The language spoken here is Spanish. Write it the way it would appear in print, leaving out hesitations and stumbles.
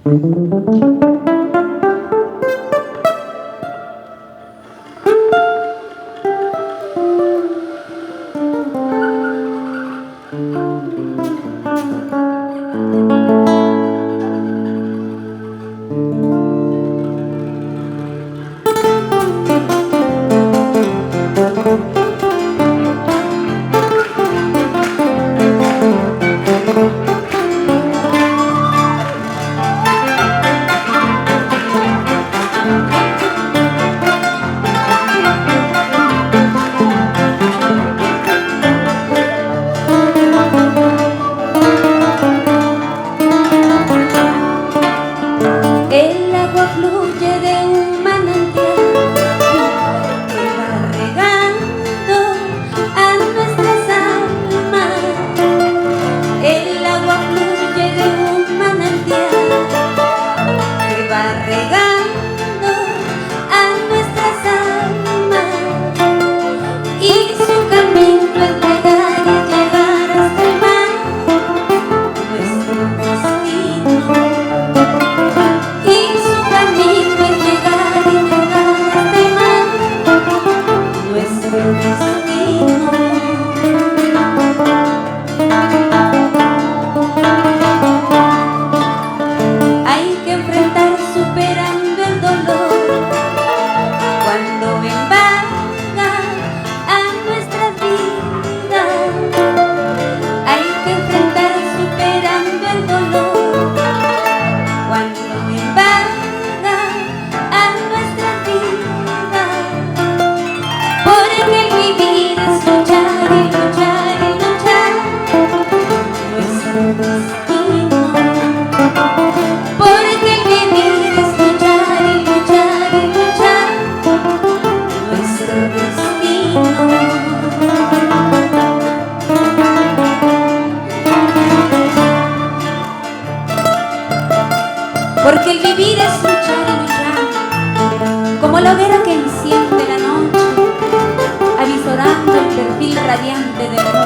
El agua fluye de un manantial que va regando a nuestras almas. El agua fluye de un manantial que va regando a nuestras almas, y su camino es llegar y llegar hasta el mar, nuestro destino. Hay que enfrentar superando el dolor cuando embarga a nuestras vidas. Hay que enfrentar superando el dolor cuando embarga a nuestras vidas. Porque el vivir es luchar y luchar y luchar nuestro destino. Porque el vivir es luchar y luchar y luchar nuestro destino. Porque el vivir es luchar y luchar, como la hoguera que enciende la noche, avisorando el perfil radiante del mundo.